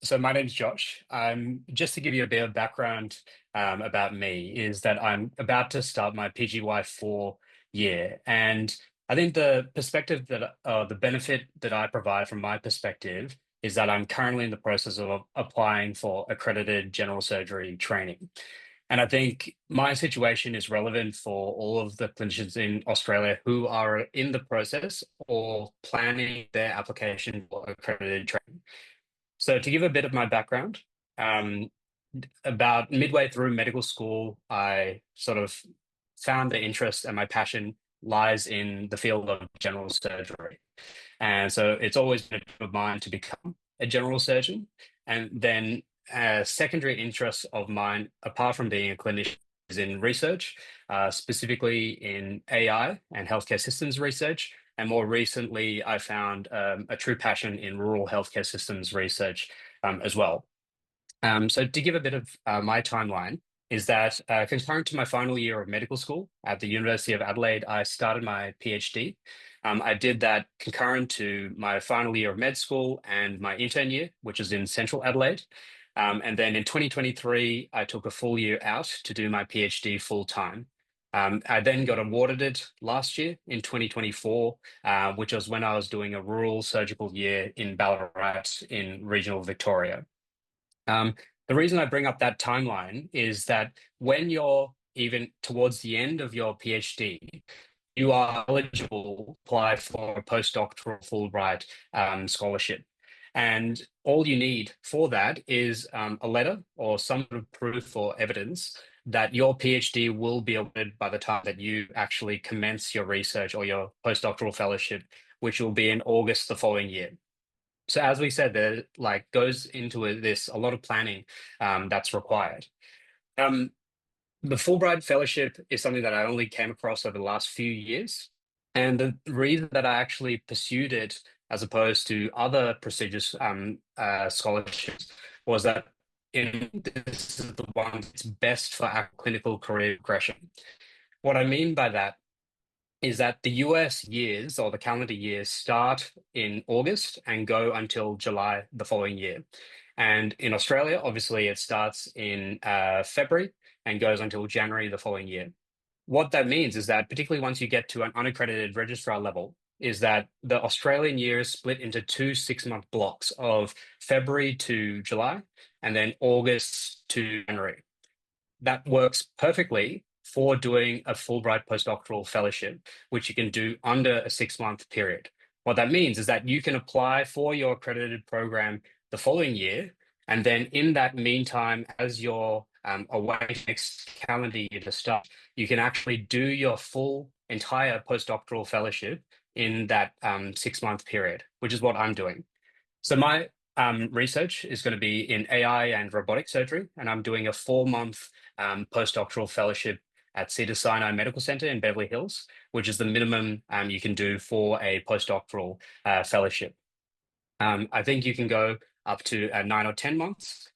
So my name's Josh. Just to give you a bit of background about me, is that I'm about to start my PGY4 year, and I think the benefit that I provide from my perspective is that I'm currently in the process of applying for accredited general surgery training. And I think my situation is relevant for all of the clinicians in Australia who are in the process or planning their application for accredited training. So to give a bit of my background, um, about midway through medical school, I sort of found the interest and my passion lies in the field of general surgery. And so it's always been a dream of mine to become a general surgeon. And then a secondary interest of mine, apart from being a clinician, is in research, specifically in AI and healthcare systems research. And more recently, I found a true passion in rural healthcare systems research as well. So to give a bit of my timeline, is that concurrent to my final year of medical school at the University of Adelaide, I started my PhD. I did that concurrent to my final year of med school and my intern year, which is in Central Adelaide. And then in 2023, I took a full year out to do my PhD full time. I then got awarded it last year in 2024, which was when I was doing a rural surgical year in Ballarat in regional Victoria. The reason I bring up that timeline is that when you're even towards the end of your PhD, you are eligible to apply for a postdoctoral Fulbright scholarship. And all you need for that is a letter or some sort of proof or evidence that your PhD will be awarded by the time that you actually commence your research or your postdoctoral fellowship, which will be in August the following year. So as we said, there like goes into this a lot of planning that's required. Um, the Fulbright Fellowship is something that I only came across over the last few years, and the reason that I actually pursued it as opposed to other prestigious scholarships was that this is the one that's best for our clinical career progression. What I mean by that is that the US years or the calendar years start in August and go until July the following year. And in Australia, obviously, it starts in February and goes until January the following year. What that means is that, particularly once you get to an unaccredited registrar level, is that the Australian year is split into two 6 month blocks of February to July and then August to January. That works perfectly for doing a Fulbright postdoctoral fellowship, which you can do under a 6 month period. What that means is that you can apply for your accredited program the following year. And then in that meantime, as you're away next calendar year to start, you can actually do your full entire postdoctoral fellowship in that 6 month period, which is what I'm doing. So my research is going to be in AI and robotic surgery, and I'm doing a 4 month postdoctoral fellowship at Cedars-Sinai Medical Center in Beverly Hills, which is the minimum you can do for a postdoctoral fellowship. I think you can go up to 9 or 10 months,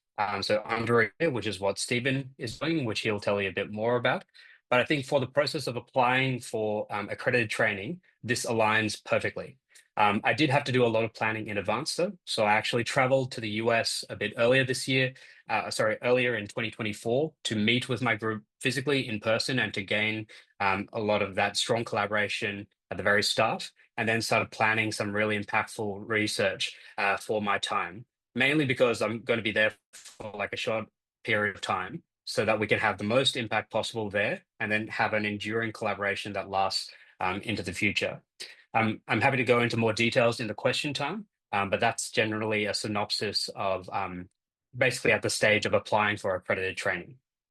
so under a year, which is what Stephen is doing, which he'll tell you a bit more about. But I think for the process of applying for accredited training, this aligns perfectly. I did have to do a lot of planning in advance, though. So I actually traveled to the US a bit earlier this year, earlier in 2024, to meet with my group physically in person and to gain a lot of that strong collaboration at the very start, and then started planning some really impactful research for my time, mainly because I'm going to be there for like a short period of time so that we can have the most impact possible there and then have an enduring collaboration that lasts into the future. I'm happy to go into more details in the question time, but that's generally a synopsis of basically at the stage of applying for accredited training.